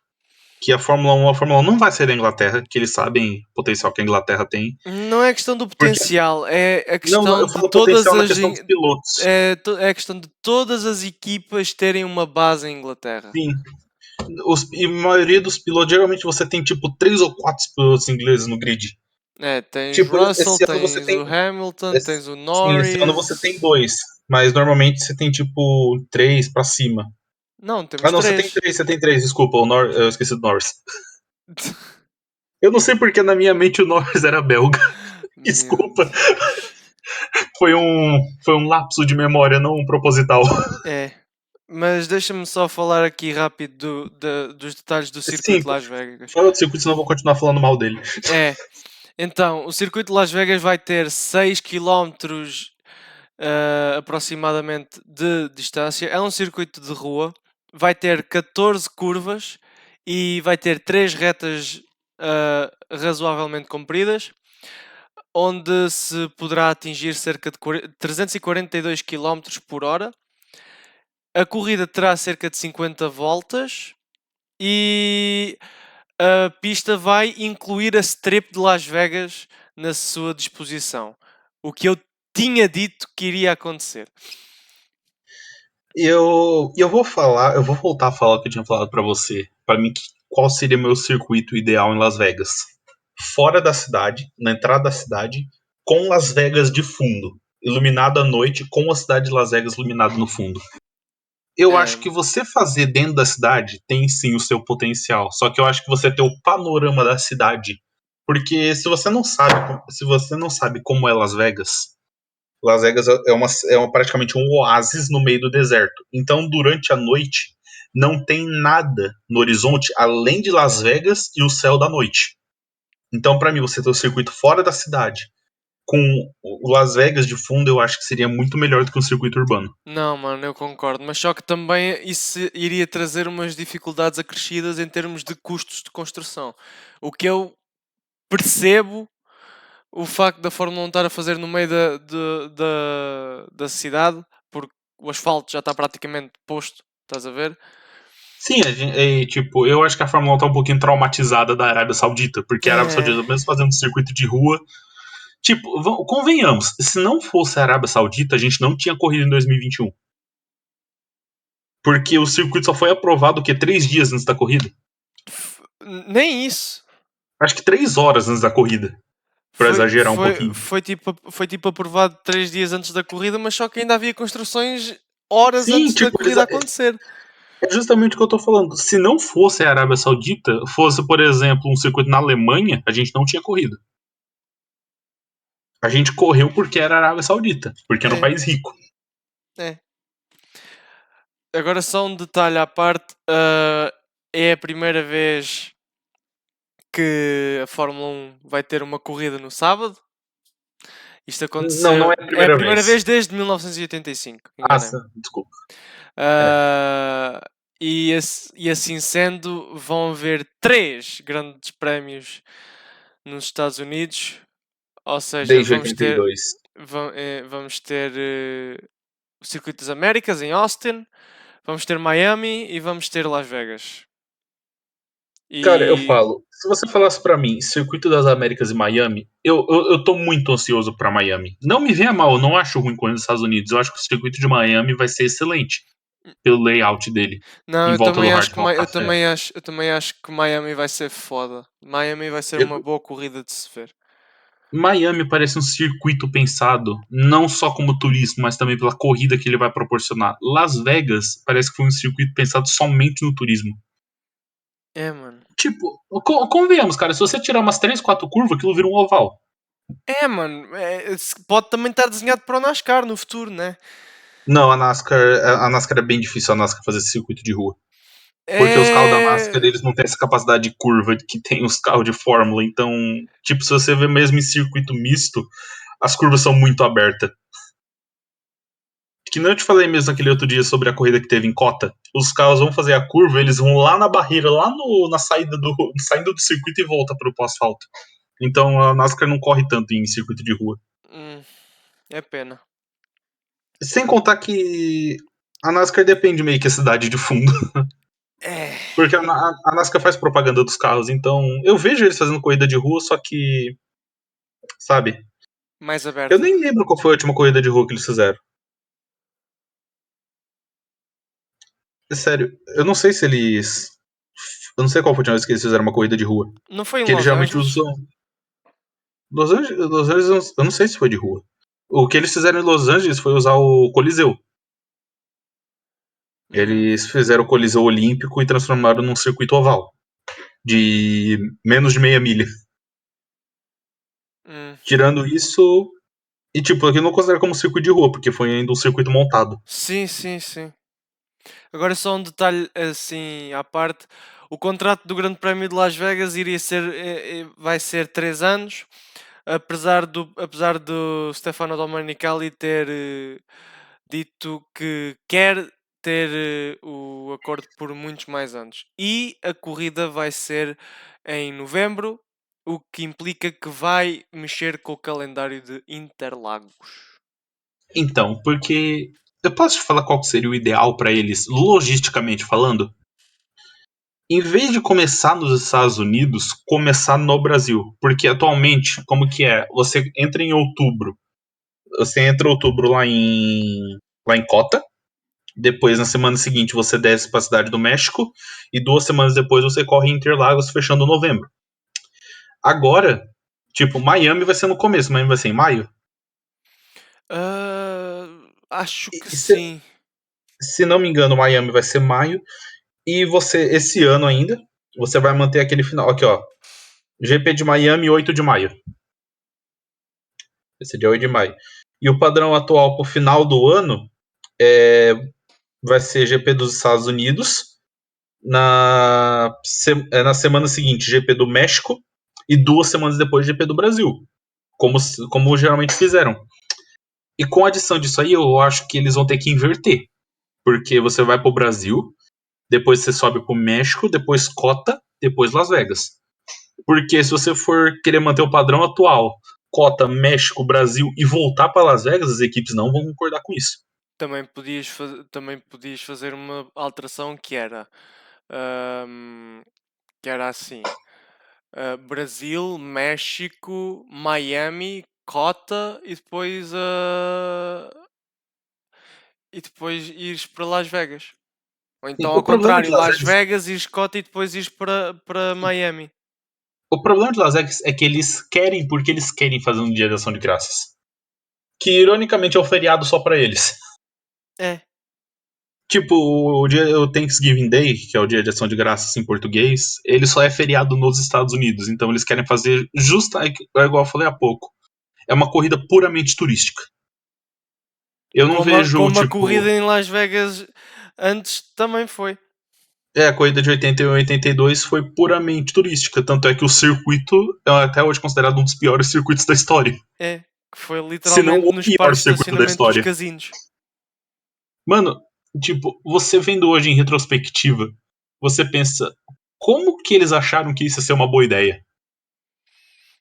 Que a Fórmula 1 não vai sair da Inglaterra, que eles sabem o potencial que a Inglaterra tem. Não é questão do Porque, potencial, é a não, questão eu de falo todas potencial na as. questão dos pilotos. É a questão de todas as equipas terem uma base em Inglaterra. Sim. E a maioria dos pilotos, geralmente você tem tipo 3 ou 4 pilotos ingleses no grid. É, tens Tipo, Russell, esse ano você tens tem. o Hamilton, tens o Sim, esse ano você tem Norris. 2. Mas normalmente você tem tipo 3 pra cima. Não, Ah, temos não, três. você tem três, desculpa, eu esqueci do Norris. Eu não sei porque na minha mente o Norris era belga. Meu Desculpa, Deus. foi um lapso de memória não proposital. É, mas deixa-me só falar aqui rápido dos detalhes do circuito Sim, de Las Vegas. fala do circuito, senão eu vou continuar falando mal dele. É, então, o circuito de Las Vegas vai ter 6 quilómetros aproximadamente de distância. É um circuito de rua, vai ter 14 curvas e vai ter 3 retas razoavelmente compridas, onde se poderá atingir cerca de 342 km por hora. A corrida terá cerca de 50 voltas e a pista vai incluir a Strip de Las Vegas na sua disposição. O que eu tinha dito que iria acontecer. Eu vou falar, eu vou voltar a falar o que eu tinha falado pra você. Pra mim, qual seria meu circuito ideal em Las Vegas? Fora da cidade, na entrada da cidade, com Las Vegas de fundo, iluminado à noite, com a cidade de Las Vegas iluminado no fundo. Eu É, acho que você fazer dentro da cidade tem sim o seu potencial. Só que eu acho que você ter o panorama da cidade. Porque se você não sabe como é Las Vegas praticamente um oásis no meio do deserto. Então, durante a noite, não tem nada no horizonte além de Las Vegas e o céu da noite. Então, para mim, você ter o circuito fora da cidade, com o Las Vegas de fundo, eu acho que seria muito melhor do que um circuito urbano. não, mano, eu concordo, mas só que também isso iria trazer umas dificuldades acrescidas em termos de custos de construção. O que eu percebo, o facto da Fórmula 1 estar a fazer no meio da cidade, porque o asfalto já está praticamente posto, estás a ver? Sim, tipo, eu acho que a Fórmula 1 tá um pouquinho traumatizada da Arábia Saudita, porque a Arábia É, Saudita, mesmo fazendo circuito de rua, tipo, convenhamos, se não fosse a Arábia Saudita, a gente não tinha corrida em 2021. Porque o circuito só foi aprovado o quê? 3 dias antes da corrida? nem isso. Acho que 3 horas antes da corrida, pra Foi, exagerar um foi, pouquinho. foi tipo aprovado 3 dias antes da corrida, mas só que ainda havia construções horas Sim, antes da tipo, corrida acontecer. é justamente o que eu tô falando. Se não fosse a Arábia Saudita, fosse, por exemplo, um circuito na Alemanha, a gente não tinha corrido. A gente correu porque era a Arábia Saudita, porque era um É, país rico. é. Agora só um detalhe à parte. É a primeira vez que a Fórmula 1 vai ter uma corrida no sábado. Isto Não, não aconteceu. é a É a primeira primeira vez. vez desde 1985. Ah, Enganei-me. desculpa. É. Ah, e assim sendo, vão haver 3 grandes prémios nos Estados Unidos. Ou seja, Desde vamos ter, 82. vamos ter o Circuito das Américas em Austin, vamos ter Miami e vamos ter Las Vegas. Cara, eu E falo, se você falasse pra mim, Circuito das Américas e Miami, eu tô muito ansioso pra Miami. Não me venha mal, eu não acho ruim com os Estados Unidos. Eu acho que o circuito de Miami vai ser excelente pelo layout dele não, em eu volta do também Hard acho que Rock Café. eu também acho que Miami vai ser foda. Miami vai ser uma Eu- boa corrida de se ver. Miami parece um circuito pensado não só como turismo, mas também pela corrida que ele vai proporcionar. Las Vegas parece que foi um circuito pensado somente no turismo. É, mano. Tipo, convenhamos, cara, se você tirar umas 3, 4 curvas, aquilo vira um oval. É, mano. Pode também estar desenhado para o NASCAR no futuro, né? Não, a NASCAR é bem difícil a NASCAR fazer esse circuito de rua. Porque os carros da NASCAR, É. eles não têm essa capacidade de curva que tem os carros de Fórmula. Então, tipo, se você vê mesmo em circuito misto, as curvas são muito abertas. Que nem eu te falei mesmo aquele outro dia sobre a corrida que teve em Cota. Os carros vão fazer a curva, eles vão lá na barreira, lá na saída saindo do circuito e volta para o asfalto. Então a NASCAR não corre tanto em circuito de rua. hum, é pena. Sem contar que a NASCAR depende meio que a cidade de fundo. É. Porque a NASCAR faz propaganda dos carros, então eu vejo eles fazendo corrida de rua, só que, sabe? Mais Eu aberta. nem lembro qual foi a última corrida de rua que eles fizeram. É sério, eu não sei se eles. Eu não sei qual foi a última vez que eles fizeram uma corrida de rua. Não foi em Que eles Los geralmente Angeles? usam. Los Angeles, eu não sei se foi de rua. O que eles fizeram em Los Angeles foi usar o Coliseu. Hum, Eles fizeram o Coliseu Olímpico e transformaram num circuito oval. De menos de meia milha. hum. Tirando isso. E tipo, aqui eu não considero como circuito de rua, porque foi ainda um circuito montado. Sim, sim, sim. Agora só um detalhe assim à parte. O contrato do Grande Prémio de Las Vegas iria ser, vai ser 3 anos. apesar do Stefano Domenicali ter dito que quer ter o acordo por muitos mais anos. E a corrida vai ser em novembro, o que implica que vai mexer com o calendário de Interlagos. Então, porque eu posso te falar qual que seria o ideal para eles, logisticamente falando? Em vez de começar nos Estados Unidos, começar no Brasil. Porque atualmente, como que é? Você entra em outubro. Você entra em outubro lá em Cota. Depois, na semana seguinte, você desce para a cidade do México. E 2 semanas depois, você corre em Interlagos, fechando novembro. Agora, tipo, Miami vai ser no começo. Miami vai ser em maio. Acho que E se, sim. se não me engano, Miami vai ser maio. E você, esse ano ainda, você vai manter aquele final. Aqui, ó. GP de Miami, 8 de maio. Esse dia 8 de maio. E o padrão atual para o final do ano vai ser GP dos Estados Unidos. Na semana seguinte, GP do México. E 2 semanas depois, GP do Brasil. Como geralmente fizeram. E com a adição disso aí, eu acho que eles vão ter que inverter. Porque você vai para o Brasil, depois você sobe para o México, depois Cota, depois Las Vegas. Porque se você for querer manter o padrão atual, Cota, México, Brasil e voltar para Las Vegas, as equipes não vão concordar com isso. Também podias fazer uma alteração ahm, que era assim: Brasil, México, Miami, Cota e depois ires para Las Vegas. Ou Sim, então ao o problema de contrário, Las Las Vegas, Vegas, ires Cota e depois ires para Miami. o problema de Las Vegas é que eles querem porque eles querem fazer um dia de ação de graças. Que ironicamente é um feriado só para eles. É, Tipo, o Thanksgiving Day, que é o dia de ação de graças em português, ele só é feriado nos Estados Unidos. Então eles querem fazer é igual eu falei há pouco. É uma corrida puramente turística. Eu não vejo, como a corrida tipo, em Las Vegas antes também foi. a corrida de 81 e 82 foi puramente turística, tanto é que o circuito é até hoje considerado um dos piores circuitos da história. É, que foi Se não literalmente o nos pior parques de circuito da estacionamento dos história. casinos. Mano, tipo, você vendo hoje em retrospectiva, você pensa, como que eles acharam que isso ia ser uma boa ideia?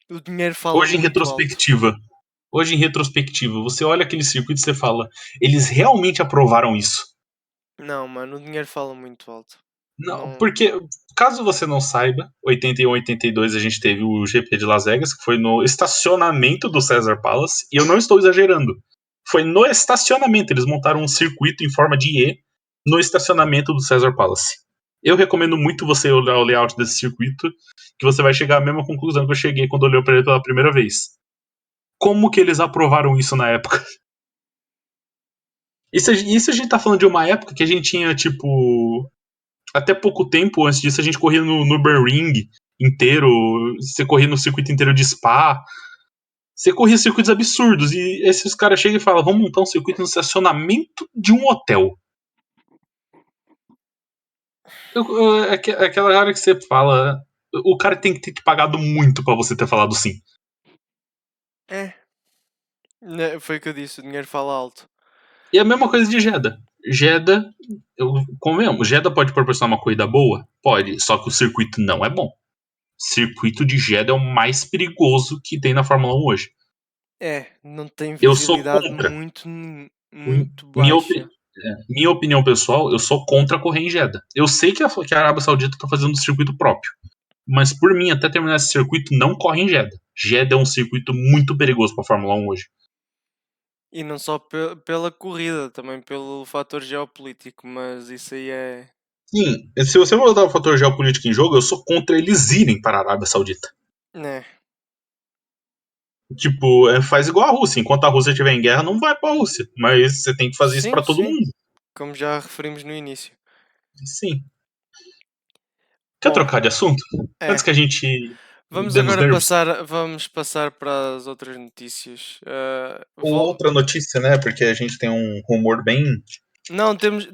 O dinheiro fala Hoje em muito alto. retrospectiva. Hoje em retrospectiva, você olha aquele circuito e você fala, eles realmente aprovaram isso? Não, mano, o dinheiro fala muito alto. Não, Não. porque, caso você não saiba, 81 e 82 a gente teve o GP de Las Vegas, que foi no estacionamento do Caesar Palace, e eu não estou exagerando. Foi no estacionamento, eles montaram um circuito em forma de E no estacionamento do Caesar Palace. Eu recomendo muito você olhar o layout desse circuito, que você vai chegar à mesma conclusão que eu cheguei quando olhei para ele pela primeira vez. Como que eles aprovaram isso na época? Isso a gente tá falando de uma época que a gente tinha, tipo, até pouco tempo antes disso, a gente corria no Nürburgring inteiro, você corria no circuito inteiro de Spa, você corria circuitos absurdos, e esses caras chegam e falam, vamos montar um circuito no estacionamento de um hotel. Aquela hora que você fala, o cara tem que ter te pagado muito pra você ter falado sim. É. Foi o que eu disse, o dinheiro fala alto. E a mesma coisa de Jeddah. Jeddah, convenhamos, Jeddah pode proporcionar uma corrida boa? Pode, só que o circuito não é bom. Circuito de Jeddah é o mais perigoso que tem na Fórmula 1 hoje. É, não tem Eu sou visibilidade contra. muito Minha, baixa. minha opinião pessoal, eu sou contra correr em Jeddah. Eu sei que a Arábia Saudita está fazendo um circuito próprio. Mas por mim, até terminar esse circuito, não corre em Jeddah. Jeddah é um circuito muito perigoso para a Fórmula 1 hoje. E não só pela corrida, também pelo fator geopolítico, mas isso aí é. Sim, se você botar o fator geopolítico em jogo, eu sou contra eles irem para a Arábia Saudita. Né? Tipo, faz igual a Rússia. Enquanto a Rússia estiver em guerra, não vai para a Rússia. Mas você tem que fazer isso Sim, para todo sim. mundo. Como já referimos no início. Sim. Quer Bom, trocar de assunto? Antes é. que a gente Vamos dê nos agora nervos. vamos passar para as outras notícias. Outra notícia, né? Porque a gente tem um rumor bem. Não, temos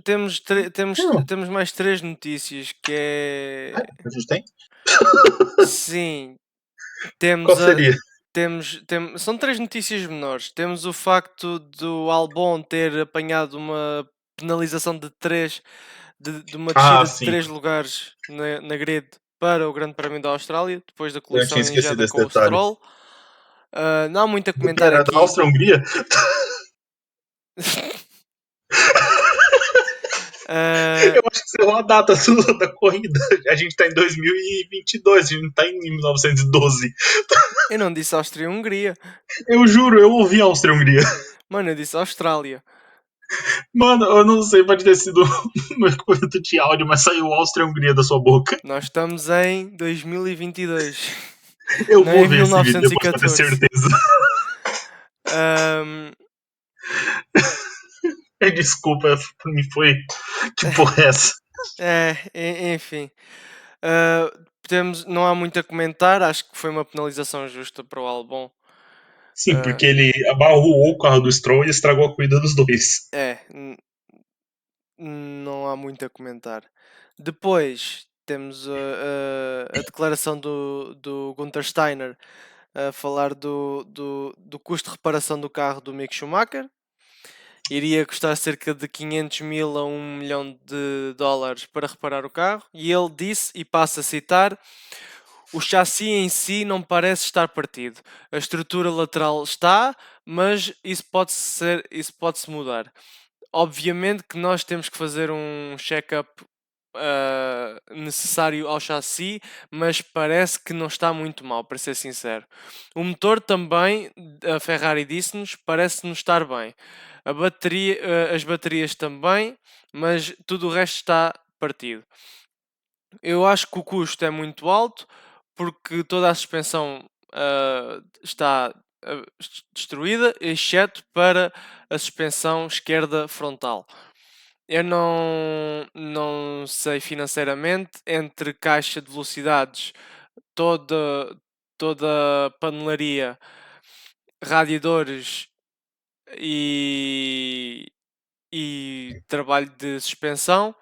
mais três notícias que é. A gente tem? Sim, Qual temos a, seria? são 3 notícias menores. Temos o facto do Albon ter apanhado uma penalização de uma Ah, descida de sim. 3 lugares na grid para o Grande Prémio da Austrália, depois da Eu tinha colisão esquecido engenhada desse com o detalhe. Stroll. Não há muito a Do que comentar era da aqui. Áustria-Hungria? Eu acho que saiu a data da corrida. A gente tá em 2022, a gente não tá em 1912. Eu não disse Áustria-Hungria. Eu juro, eu ouvi Áustria-Hungria. Mano, eu disse Austrália. Mano, eu não sei, pode ter sido no equipamento de áudio, mas saiu Áustria-Hungria da sua boca. Nós estamos em 2022. Eu Não é vou em ver esse vídeo depois pra ter 1914. certeza. Ahm, Desculpa, pra mim foi. Que porra é essa? enfim. Ah, não há muito a comentar. Acho que foi uma penalização justa para o Albon. Sim, Ah, porque ele abarrou o carro do Stroll e estragou a corrida dos dois. é, não há muito a comentar. Depois temos a declaração do Gunther Steiner a falar do custo de reparação do carro do Mick Schumacher. Iria custar cerca de 500 mil a 1 milhão de dólares para reparar o carro. E ele disse, e passo a citar: o chassi em si não parece estar partido. A estrutura lateral está, mas isso pode-se mudar. Obviamente que nós temos que fazer um check-up necessário ao chassi, mas parece que não está muito mal, para ser sincero. O motor também, a Ferrari disse-nos, parece-nos estar bem. As baterias também, mas tudo o resto está partido. Eu acho que o custo é muito alto porque toda a suspensão está destruída, exceto para a suspensão esquerda frontal. Eu não sei financeiramente, entre caixa de velocidades, toda, toda a panelaria, radiadores e, e trabalho de suspensão.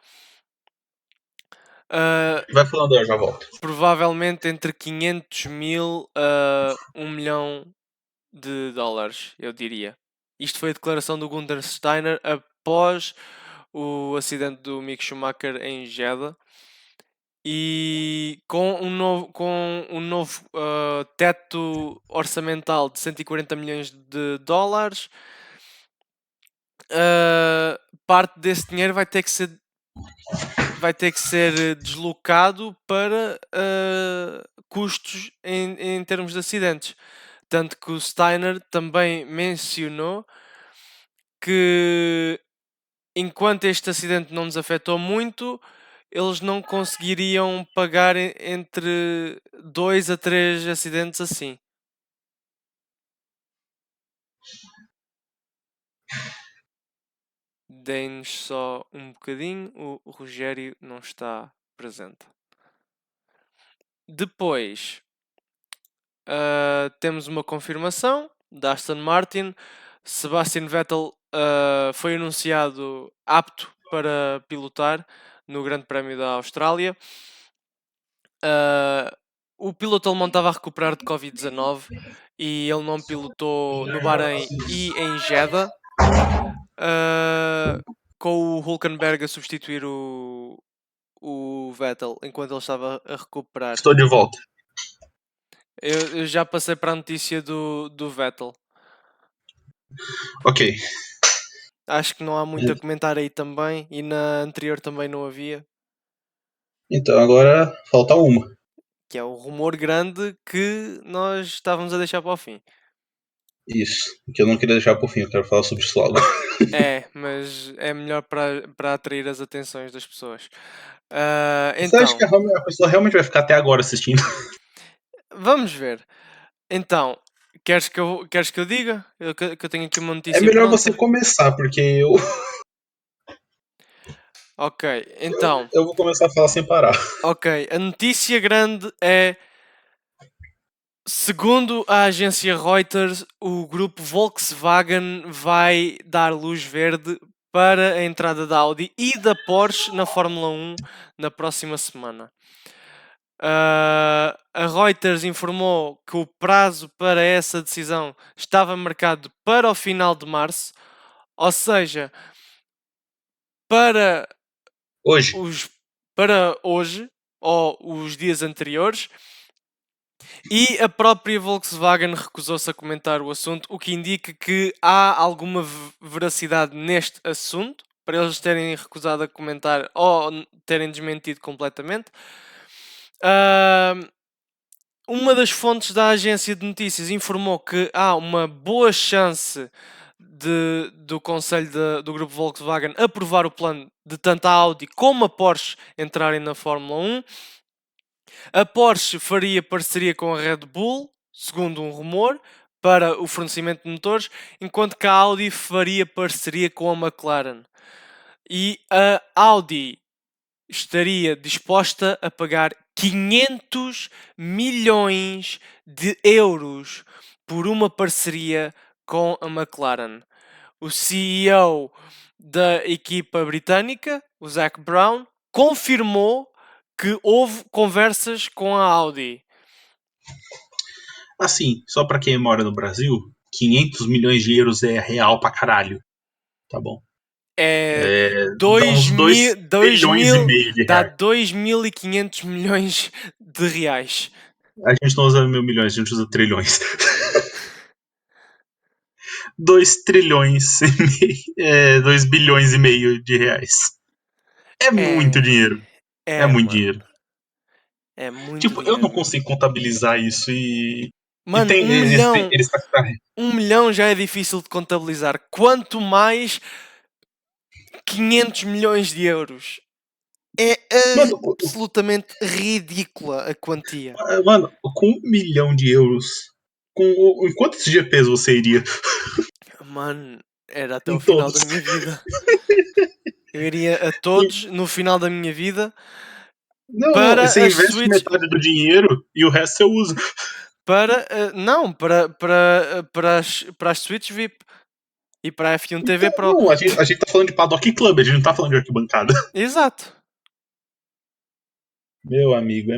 Vai falando, eu já volto. Provavelmente entre 500 mil a 1 milhão de dólares, eu diria. Isto foi a declaração do Gunther Steiner após o acidente do Mick Schumacher em Jeddah. E com um novo teto orçamental de 140 milhões de dólares, parte desse dinheiro vai ter que ser deslocado para custos em termos de acidentes. Tanto que o Steiner também mencionou que enquanto este acidente não nos afetou muito, eles não conseguiriam pagar entre 2 a 3 acidentes assim. Deem-nos só um bocadinho, o Rogério não está presente. Depois, temos uma confirmação da Aston Martin. Sebastian Vettel foi anunciado apto para pilotar no Grande Prémio da Austrália. O piloto alemão estava a recuperar de Covid-19 e ele não pilotou no Bahrein e em Jeddah, com o Hülkenberg a substituir o Vettel enquanto ele estava a recuperar. Estou de volta. Eu já passei para a notícia do Vettel. Ok. Acho que não há muito a comentar aí também, e na anterior também não havia, Então agora falta uma. que é o rumor grande que nós estávamos a deixar para o fim. Isso. Que eu não queria deixar por fim, eu quero falar sobre isso logo. Mas é melhor para atrair as atenções das pessoas. Você acha Então, que a pessoa realmente vai ficar até agora assistindo? vamos ver. Então, queres que eu diga? Que eu tenho aqui uma É notícia melhor você pronta. começar, porque Ok, então, eu vou começar a falar sem parar. ok, a notícia grande é: segundo a agência Reuters, o grupo Volkswagen vai dar luz verde para a entrada da Audi e da Porsche na Fórmula 1 na próxima semana. A Reuters informou que o prazo para essa decisão estava marcado para o final de março, ou seja, para Hoje. para hoje ou os dias anteriores. E a própria Volkswagen recusou-se a comentar o assunto, o que indica que há alguma veracidade neste assunto, para eles terem recusado a comentar ou terem desmentido completamente. Uma das fontes da agência de notícias informou que há uma boa chance do Conselho do Grupo Volkswagen aprovar o plano de tanto a Audi como a Porsche entrarem na Fórmula 1. A Porsche faria parceria com a Red Bull, segundo um rumor, para o fornecimento de motores, enquanto que a Audi faria parceria com a McLaren. E a Audi estaria disposta a pagar 500 milhões de euros por uma parceria com a McLaren. O CEO da equipa britânica, o Zac Brown, confirmou que houve conversas com a Audi. Assim, só pra quem mora no Brasil, 500 milhões de euros é real pra caralho. Tá bom. Dá uns 2 bilhões e meio de dá reais. 2.500 milhões de reais. A gente não usa mil milhões, a gente usa trilhões. 2 trilhões e meio. 2 bilhões e meio de reais. É muito dinheiro. É muito Mano. dinheiro. É muito Tipo, eu dinheiro não mesmo. consigo contabilizar isso e. E Mano, tem. Eles 1 milhão já é difícil de contabilizar. Quanto mais 500 milhões de euros. É Mano, absolutamente ridícula a quantia. mano, com 1 milhão de euros. Em quantos GPs você iria? Mano, era até o Em final da todos. minha vida. Eu iria a todos no final da minha vida Não, não. para Você as investe suítes. metade do dinheiro e o resto você usa. Não, para as suítes VIP e para a F1 TV Então, Pro. não, a gente tá falando de Paddock Club, a gente não tá falando de arquibancada. Exato. Meu amigo, é.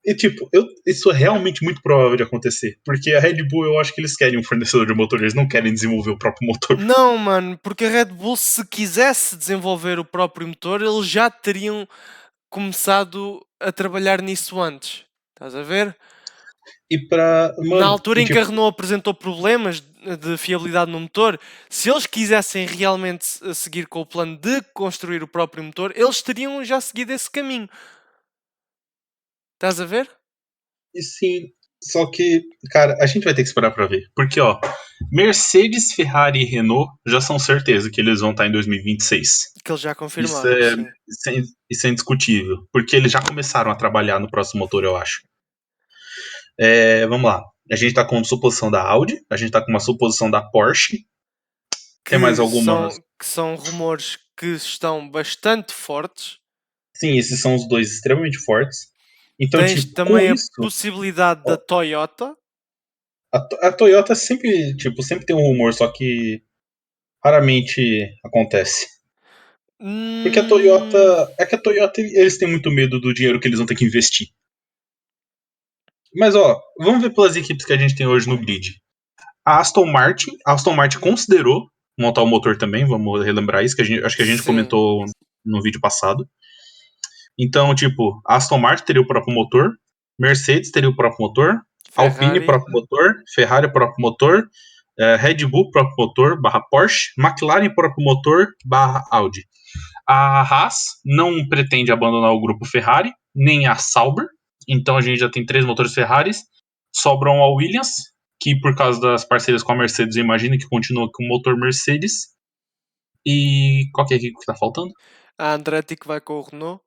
E tipo, isso é realmente muito provável de acontecer. Porque a Red Bull, eu acho que eles querem um fornecedor de motor, eles não querem desenvolver o próprio motor. Não, mano, porque a Red Bull, se quisesse desenvolver o próprio motor, eles já teriam começado a trabalhar nisso antes. Estás a ver? E pra. Na Mano, altura e em que a tipo. Renault apresentou problemas de fiabilidade no motor, se eles quisessem realmente seguir com o plano de construir o próprio motor, eles teriam já seguido esse caminho. Estás a ver? E sim. Só que, cara, a gente vai ter que esperar pra ver. Porque, ó, Mercedes, Ferrari e Renault já são certeza que eles vão estar em 2026. Que eles já Isso confirmaram, é, sim. isso é indiscutível. Porque eles já começaram a trabalhar no próximo motor, eu acho. Vamos lá. A gente tá com suposição da Audi, a gente tá com uma suposição da Porsche. Tem mais algumas. Que são rumores que estão bastante fortes. Sim, esses são os dois extremamente fortes. Então, Tens tipo, com também a isso, possibilidade da ó, Toyota. a Toyota sempre, tipo, sempre tem um rumor, só que raramente acontece. Porque a Hum, Toyota. É que a Toyota, eles têm muito medo do dinheiro que eles vão ter que investir. Mas, ó, vamos ver pelas equipes que a gente tem hoje no grid. A Aston Martin considerou montar o motor também, vamos relembrar isso, que acho que a gente sim. comentou no vídeo passado. Então, tipo, a Aston Martin teria o próprio motor, Mercedes teria o próprio motor, Alpine Ferrari. próprio motor, Ferrari próprio motor, Red Bull próprio motor, barra Porsche, McLaren próprio motor, barra Audi. A Haas não pretende abandonar o grupo Ferrari, nem a Sauber, então a gente já tem 3 motores Ferraris, sobram a Williams, que por causa das parcerias com a Mercedes, eu imagino que continua com o motor Mercedes. E qual que é a equipe que tá faltando? A Andretti que vai com o Renault.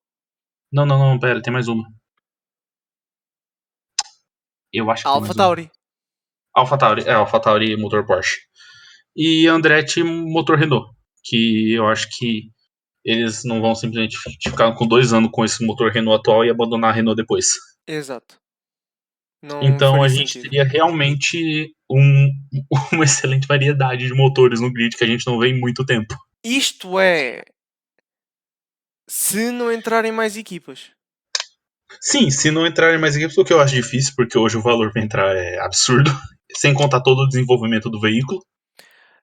Não, não, não, pera, tem mais uma. Eu acho A que tem Alpha mais uma. Tauri. AlphaTauri motor Porsche. E Andretti motor Renault, que eu acho que eles não vão simplesmente ficar com 2 anos com esse motor Renault atual e abandonar a Renault depois. Exato. Não Então faria a gente sentido. teria realmente uma excelente variedade de motores no grid que a gente não vê em muito tempo. Isto é, se não entrarem mais equipas. Sim, se não entrarem mais equipes, o que eu acho difícil, porque hoje o valor para entrar é absurdo, sem contar todo o desenvolvimento do veículo.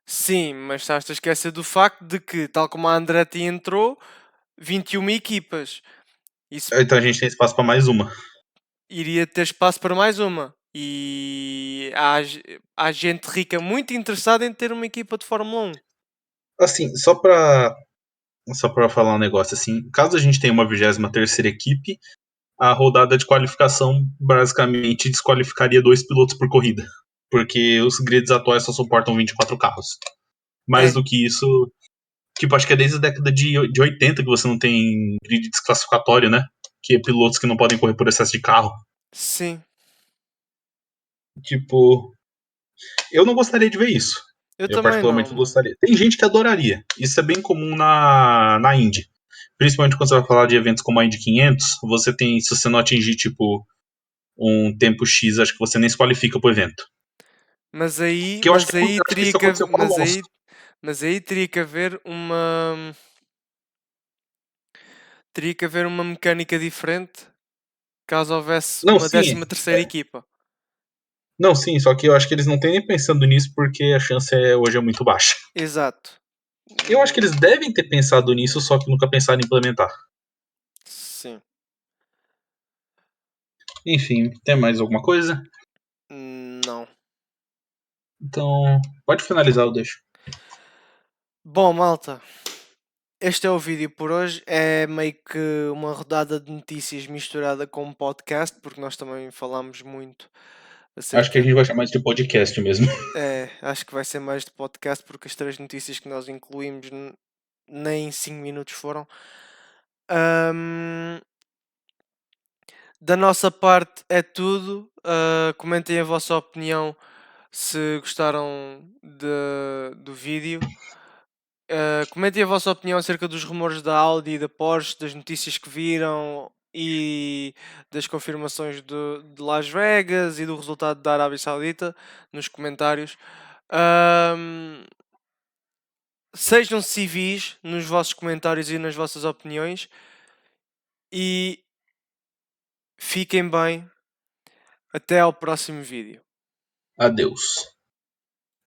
Sim, mas estás a esquecer do facto de que, tal como a Andretti entrou, 21 equipas. Isso Então a gente tem espaço para mais uma. iria ter espaço para mais uma. E há gente rica muito interessada em ter uma equipa de Fórmula 1. Assim, só para falar um negócio assim, caso a gente tenha uma 23ª equipe, a rodada de qualificação basicamente desqualificaria 2 pilotos por corrida, porque os grids atuais só suportam 24 carros. Mais É, do que isso, tipo, acho que é desde a década de 80 que você não tem grid desclassificatório, né? Que é pilotos que não podem correr por excesso de carro. sim. Tipo, eu não gostaria de ver isso. Eu Eu também não, particularmente não mano. gostaria. Tem gente que adoraria. Isso é bem comum na Indy. Principalmente quando você vai falar de eventos como a Indy 500, você tem, se você não atingir, tipo, um tempo X, acho que você nem se qualifica pro evento. Que eu acho que, eu acho que isso aconteceu com o Alonso. mas aí teria que haver uma mecânica diferente caso houvesse Não, uma sim. 13ª equipa. Não, sim, só que eu acho que eles não têm nem pensando nisso porque a chance hoje é muito baixa. Exato. Eu acho que eles devem ter pensado nisso, só que nunca pensaram em implementar. Sim. Enfim, tem mais alguma coisa? Não. Então, pode finalizar, eu deixo. Bom, malta, este é o vídeo por hoje. É meio que uma rodada de notícias misturada com um podcast, porque nós também falamos muito Acho que a acerca. gente vai chamar isso de podcast mesmo. É, acho que vai ser mais de podcast, porque as três notícias que nós incluímos nem 5 minutos foram. Ahm, da nossa parte é tudo. Comentem a vossa opinião se gostaram do vídeo. Comentem a vossa opinião acerca dos rumores da Audi e da Porsche, das notícias que viram e das confirmações de Las Vegas e do resultado da Arábia Saudita nos comentários. Ahm, Sejam civis nos vossos comentários e nas vossas opiniões e fiquem bem. Até ao próximo vídeo. Adeus.